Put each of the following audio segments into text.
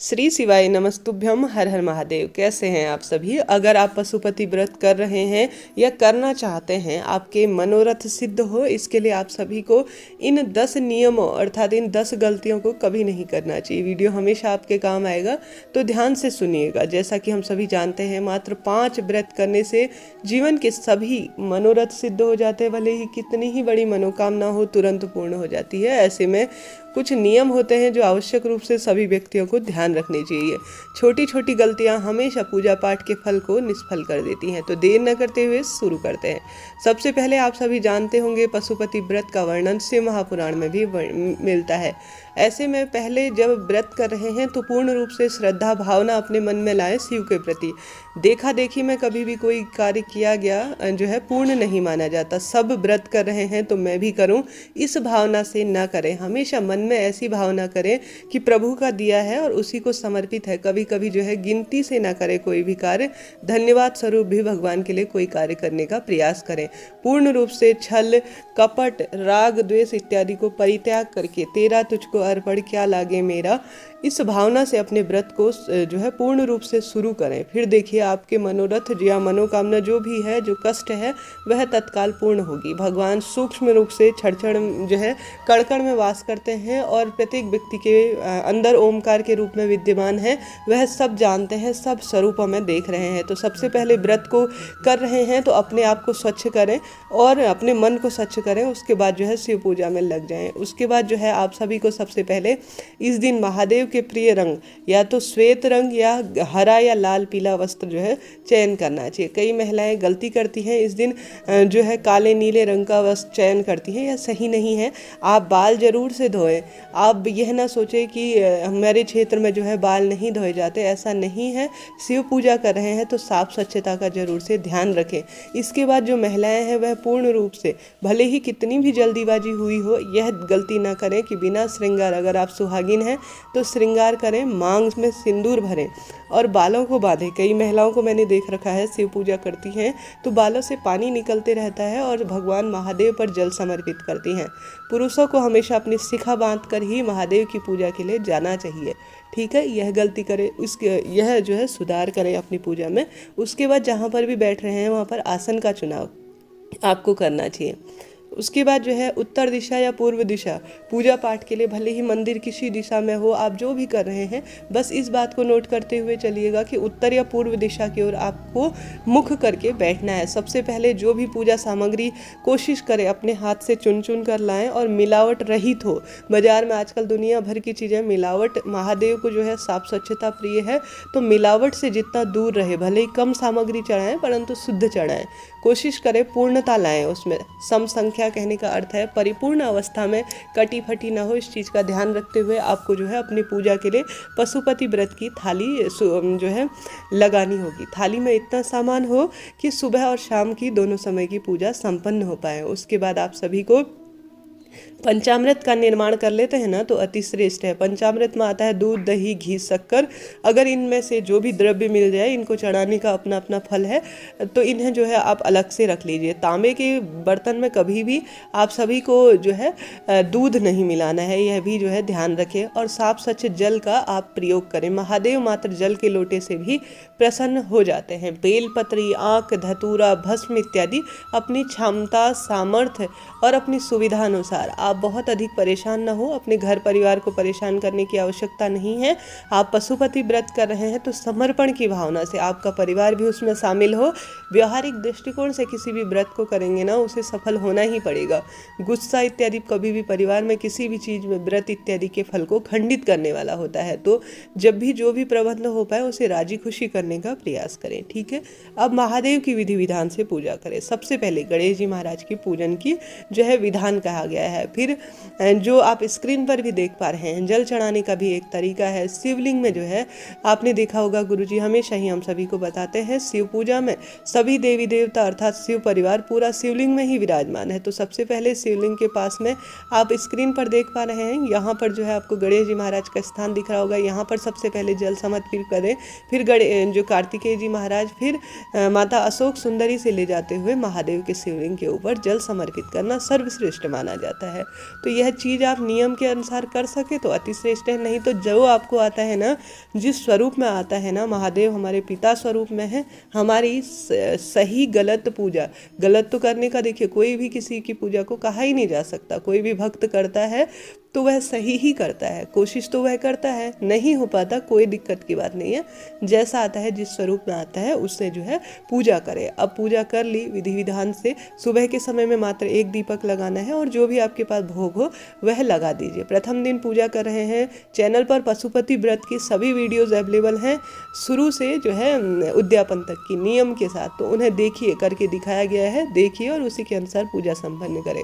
श्री शिवाय नमस्तुभ्यम। हर हर महादेव। कैसे हैं आप सभी? अगर आप पशुपति व्रत कर रहे हैं या करना चाहते हैं, आपके मनोरथ सिद्ध हो, इसके लिए आप सभी को इन 10 नियमों अर्थात इन 10 गलतियों को कभी नहीं करना चाहिए। वीडियो हमेशा आपके काम आएगा, तो ध्यान से सुनिएगा। जैसा कि हम सभी जानते हैं, मात्र 5 व्रत करने से जीवन के सभी मनोरथ सिद्ध हो जाते हैं। भले ही कितनी ही बड़ी मनोकामना हो, तुरंत पूर्ण हो जाती है। ऐसे में कुछ नियम होते हैं जो आवश्यक रूप से सभी व्यक्तियों को ध्यान रखनी चाहिए। छोटी छोटी गलतियां हमेशा पूजा पाठ के फल को निष्फल कर देती हैं। तो देर न करते हुए शुरू करते हैं। सबसे पहले आप सभी जानते होंगे, पशुपति व्रत का वर्णन शिव महापुराण में भी मिलता है। ऐसे में पहले जब व्रत कर रहे हैं तो पूर्ण रूप से श्रद्धा भावना अपने मन में लाएं शिव के प्रति। देखा देखी में कभी भी कोई कार्य किया गया जो है पूर्ण नहीं माना जाता। सब व्रत कर रहे हैं तो मैं भी करूं, इस भावना से ना करें। हमेशा मन में ऐसी भावना करें कि प्रभु का दिया है और उसी को समर्पित है। कभी कभी जो है गिनती से ना करें कोई भी कार्य, धन्यवाद स्वरूप भी भगवान के लिए कोई कार्य करने का प्रयास करें। पूर्ण रूप से छल कपट राग द्वेष इत्यादि को परित्याग करके तेरा तुझको अर्पण क्या लागे मेरा, इस भावना से अपने व्रत को जो है पूर्ण रूप से शुरू करें। फिर देखिए, आपके मनोरथ या मनोकामना जो भी है, जो कष्ट है, वह तत्काल पूर्ण होगी। भगवान सूक्ष्म रूप से क्षण जो है कण में वास करते हैं और प्रत्येक व्यक्ति के अंदर ओमकार के रूप में विद्यमान है। वह सब जानते हैं, सब स्वरूप में देख रहे हैं। तो सबसे पहले व्रत को कर रहे हैं तो अपने आप को स्वच्छ करें और अपने मन को स्वच्छ करें। उसके बाद जो है शिव पूजा में लग जाएं। उसके बाद जो है आप सभी को सबसे पहले इस दिन महादेव के प्रिय रंग या तो श्वेत रंग या हरा या लाल पीला वस्त्र जो है चयन करना चाहिए। कई महिलाएं गलती करती हैं, इस दिन जो है काले नीले रंग का वस्त्र चयन करती हैं। यह सही नहीं है। आप बाल जरूर से धोएं। आप यह ना सोचें कि हमारे क्षेत्र में जो है बाल नहीं धोए जाते, ऐसा नहीं है। शिव पूजा कर रहे हैं तो साफ स्वच्छता का जरूर से ध्यान रखें। इसके बाद जो महिलाएं हैं वह पूर्ण रूप से, भले ही कितनी भी जल्दीबाजी हुई हो, यह गलती ना करें कि बिना श्रृंगार, अगर आप सुहागिन हैं तो श्रृंगार करें, मांग में सिंदूर भरें और बालों को बांधें। कई महिलाओं को मैंने देख रखा है, शिव पूजा करती हैं तो बालों से पानी निकलते रहता है और भगवान महादेव पर जल समर्पित करती हैं। पुरुषों को हमेशा अपनी शिखा बांध कर ही महादेव की पूजा के लिए जाना चाहिए। ठीक है, यह गलती करें, यह जो है सुधार करें अपनी पूजा में। उसके बाद जहाँ पर भी बैठ रहे हैं वहाँ पर आसन का चुनाव आपको करना चाहिए। उसके बाद जो है उत्तर दिशा या पूर्व दिशा पूजा पाठ के लिए, भले ही मंदिर किसी दिशा में हो, आप जो भी कर रहे हैं बस इस बात को नोट करते हुए चलिएगा कि उत्तर या पूर्व दिशा की ओर आपको मुख करके बैठना है। सबसे पहले जो भी पूजा सामग्री कोशिश करें अपने हाथ से चुन चुन कर लाएं और मिलावट रहित हो। बाजार में आजकल दुनिया भर की चीज़ें मिलावट, महादेव को जो है साफ स्वच्छता प्रिय है, तो मिलावट से जितना दूर रहे। भले ही कम सामग्री चढ़ाएं परंतु शुद्ध चढ़ाएं। कोशिश करें पूर्णता लाएं उसमें। सम संख्या कहने का अर्थ है परिपूर्ण अवस्था में कटी फटी ना हो। इस चीज़ का ध्यान रखते हुए आपको जो है अपनी पूजा के लिए पशुपति व्रत की थाली जो है लगानी होगी। थाली में इतना सामान हो कि सुबह और शाम की दोनों समय की पूजा संपन्न हो पाए। उसके बाद आप सभी को पंचामृत का निर्माण कर लेते हैं ना, तो अति श्रेष्ठ है। पंचामृत में आता है दूध दही घी शक्कर। अगर इनमें से जो भी द्रव्य मिल जाए, इनको चढ़ाने का अपना अपना फल है, तो इन्हें जो है आप अलग से रख लीजिए। तांबे के बर्तन में कभी भी आप सभी को जो है दूध नहीं मिलाना है, यह भी जो है ध्यान रखें। और साफ स्वच्छ जल का आप प्रयोग करें। महादेव मात्र जल के लोटे से भी प्रसन्न हो जाते हैं। बेलपत्री, आँख, धतूरा, भस्म इत्यादि अपनी क्षमता सामर्थ्य और अपनी सुविधा अनुसार। आप बहुत अधिक परेशान न हो, अपने घर परिवार को परेशान करने की आवश्यकता नहीं है। आप पशुपति व्रत कर रहे हैं तो समर्पण की भावना से आपका परिवार भी उसमें शामिल हो। व्यवहारिक दृष्टिकोण से किसी भी व्रत को करेंगे ना, उसे सफल होना ही पड़ेगा। गुस्सा इत्यादि कभी भी परिवार में किसी भी चीज़ में व्रत इत्यादि के फल को खंडित करने वाला होता है। तो जब भी जो भी प्रबंध हो पाए उसे राजी खुशी करने का प्रयास करें। ठीक है, अब महादेव की विधि विधान से पूजा करें। सबसे पहले गणेश जी महाराज की पूजन की जो है विधान कहा गया है। फिर जो आप स्क्रीन पर भी देख पा रहे हैं, जल चढ़ाने का भी एक तरीका है। शिवलिंग में जो है आपने देखा होगा, गुरुजी हमेशा ही हम सभी को बताते हैं, शिव पूजा में सभी देवी देवता अर्थात शिव परिवार पूरा शिवलिंग में ही विराजमान है। तो सबसे पहले शिवलिंग के पास में आप स्क्रीन पर देख पा रहे हैं, यहाँ पर जो है आपको गणेश जी महाराज का स्थान दिख रहा होगा। यहाँ पर सबसे पहले जल समर्पित करें। फिर जो कार्तिकेय जी महाराज, फिर माता अशोक सुंदरी से ले जाते हुए महादेव के शिवलिंग के ऊपर जल समर्पित करना सर्वश्रेष्ठ माना जाता है। तो यह चीज़ आप नियम के अनुसार कर सके तो अति श्रेष्ठ है। नहीं तो जो आपको आता है ना, जिस स्वरूप में आता है ना, महादेव हमारे पिता स्वरूप में है। हमारी सही गलत पूजा, गलत तो करने का देखिए कोई भी किसी की पूजा को कहा ही नहीं जा सकता। कोई भी भक्त करता है तो वह सही ही करता है, कोशिश तो वह करता है, नहीं हो पाता कोई दिक्कत की बात नहीं है। जैसा आता है, जिस स्वरूप में आता है उससे जो है पूजा करे। अब पूजा कर ली विधि विधान से, सुबह के समय में मात्र एक दीपक लगाना है और जो भी आपके पास भोग हो वह लगा दीजिए। प्रथम दिन पूजा कर रहे हैं, चैनल पर पशुपति व्रत की सभी वीडियोज़ अवेलेबल हैं, शुरू से जो है उद्यापन तक की नियम के साथ। तो उन्हें देखिए, करके दिखाया गया है, देखिए और उसी के अनुसार पूजा संपन्न करें।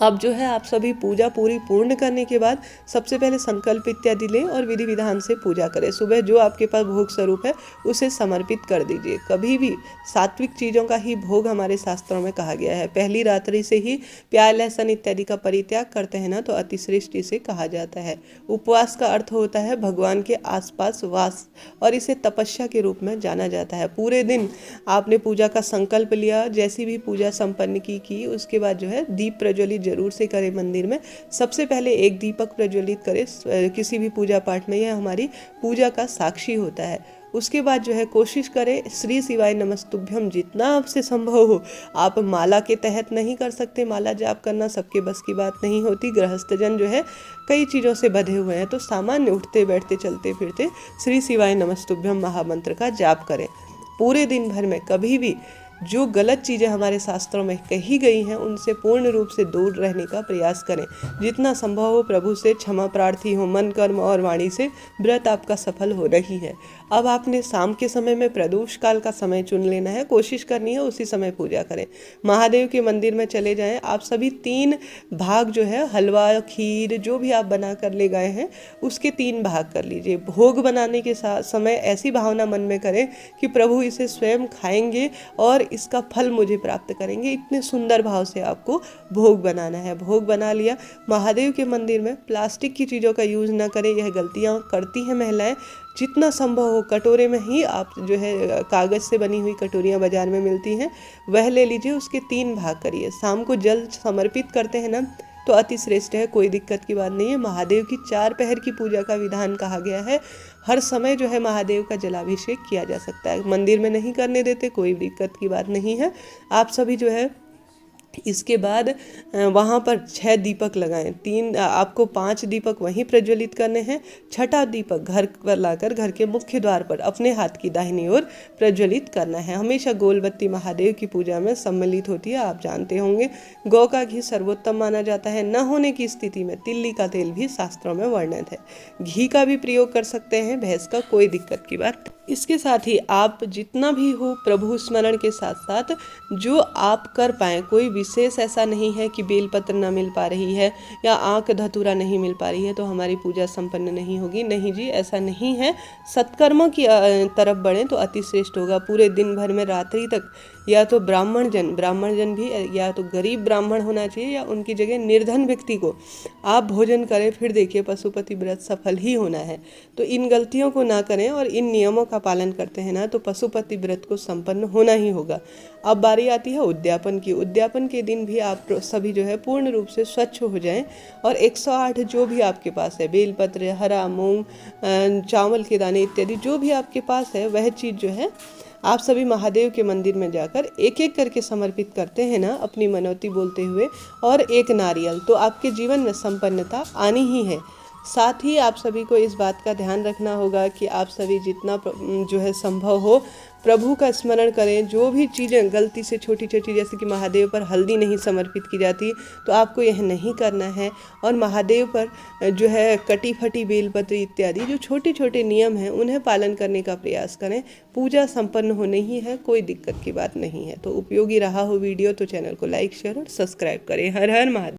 अब जो है आप सभी पूजा पूर्ण करने के बाद सबसे पहले संकल्प इत्यादि लें और विधि विधान से पूजा करें। सुबह जो आपके पास भोग स्वरूप है उसे समर्पित कर दीजिए। कभी भी सात्विक चीज़ों का ही भोग हमारे शास्त्रों में कहा गया है। पहली रात्रि से ही प्याज लहसुन इत्यादि का परित्याग करते हैं ना, तो अतिश्रेष्ठ इसे कहा जाता है। उपवास का अर्थ होता है भगवान के आसपास वास, और इसे तपस्या के रूप में जाना जाता है। पूरे दिन आपने पूजा का संकल्प लिया, जैसी भी पूजा संपन्न की उसके बाद जो है दीप प्रज्वलित जरूर से करें। मंदिर में सबसे पहले एक दीपक प्रज्वलित करें किसी भी पूजा पाठ में, यह हमारी पूजा का साक्षी होता है। उसके बाद जो है कोशिश करें श्री शिवाय नमस्तुभ्यम जितना आपसे संभव हो। आप माला के तहत नहीं कर सकते, माला जाप करना सबके बस की बात नहीं होती। गृहस्थजन जो है कई चीज़ों से बंधे हुए हैं, तो सामान्य उठते बैठते चलते फिरते श्री शिवाय नमस्तुभ्यम महामंत्र का जाप करें। पूरे दिन भर में कभी भी जो गलत चीज़ें हमारे शास्त्रों में कही गई हैं उनसे पूर्ण रूप से दूर रहने का प्रयास करें। जितना संभव हो प्रभु से क्षमा प्रार्थी हो, मन कर्म और वाणी से व्रत आपका सफल हो रही है। अब आपने शाम के समय में प्रदोष काल का समय चुन लेना है, कोशिश करनी है उसी समय पूजा करें। महादेव के मंदिर में चले जाएं। आप सभी 3 भाग जो है हलवा खीर जो भी आप बना कर ले गए हैं उसके 3 भाग कर लीजिए। भोग बनाने के समय ऐसी भावना मन में करें कि प्रभु इसे स्वयं खाएंगे और इसका फल मुझे प्राप्त करेंगे। इतने सुंदर भाव से आपको भोग बनाना है। भोग बना लिया। महादेव के मंदिर में प्लास्टिक की चीज़ों का यूज़ ना करें, यह गलतियाँ करती हैं महिलाएं। जितना संभव हो कटोरे में ही आप जो है कागज़ से बनी हुई कटोरियाँ बाजार में मिलती हैं वह ले लीजिए, उसके 3 भाग करिए। शाम को जल समर्पित करते हैं ना, तो अति श्रेष्ठ है, कोई दिक्कत की बात नहीं है। महादेव की 4 पहर की पूजा का विधान कहा गया है। हर समय जो है महादेव का जलाभिषेक किया जा सकता है। मंदिर में नहीं करने देते, कोई दिक्कत की बात नहीं है। आप सभी जो है इसके बाद वहाँ पर 6 दीपक लगाएं। 3 आपको 5 दीपक वहीं प्रज्वलित करने हैं। 6ठा दीपक घर पर लाकर घर के मुख्य द्वार पर अपने हाथ की दाहिनी ओर प्रज्वलित करना है। हमेशा गोल बत्ती महादेव की पूजा में सम्मिलित होती है, आप जानते होंगे। गौ का घी सर्वोत्तम माना जाता है। न होने की स्थिति में तिल्ली का तेल भी शास्त्रों में वर्णित है। घी का भी प्रयोग कर सकते हैं, भैंस का, कोई दिक्कत की बात। इसके साथ ही आप जितना भी हो प्रभु स्मरण के साथ साथ जो आप कर पाएँ, कोई विशेष ऐसा नहीं है कि बेलपत्र ना मिल पा रही है या आँख धतूरा नहीं मिल पा रही है तो हमारी पूजा संपन्न नहीं होगी। नहीं जी, ऐसा नहीं है। सत्कर्मों की तरफ बढ़ें तो अति श्रेष्ठ होगा। पूरे दिन भर में रात्रि तक या तो ब्राह्मण जन भी या तो गरीब ब्राह्मण होना चाहिए या उनकी जगह निर्धन व्यक्ति को आप भोजन करें, फिर देखिए पशुपति व्रत सफल ही होना है। तो इन गलतियों को ना करें और इन नियमों का पालन करते हैं ना, तो पशुपति व्रत को संपन्न होना ही होगा। अब बारी आती है उद्यापन की। उद्यापन के दिन भी आप सभी जो है पूर्ण रूप से स्वच्छ हो जाएं और 108 जो भी आपके पास है, बेलपत्र, हरा मूंग, चावल के दाने इत्यादि जो भी आपके पास है वह चीज़ जो है आप सभी महादेव के मंदिर में जाकर एक एक करके समर्पित करते हैं ना, अपनी मनौती बोलते हुए, और एक नारियल, तो आपके जीवन में संपन्नता आनी ही है। साथ ही आप सभी को इस बात का ध्यान रखना होगा कि आप सभी जितना जो है संभव हो प्रभु का स्मरण करें। जो भी चीज़ें गलती से छोटी छोटी, जैसे कि महादेव पर हल्दी नहीं समर्पित की जाती, तो आपको यह नहीं करना है। और महादेव पर जो है कटी फटी बेलपत्र इत्यादि जो छोटे छोटे नियम हैं उन्हें पालन करने का प्रयास करें। पूजा संपन्न होनी ही है, कोई दिक्कत की बात नहीं है। तो उपयोगी रहा हो वीडियो तो चैनल को लाइक शेयर और सब्सक्राइब करें। हर हर महादेव।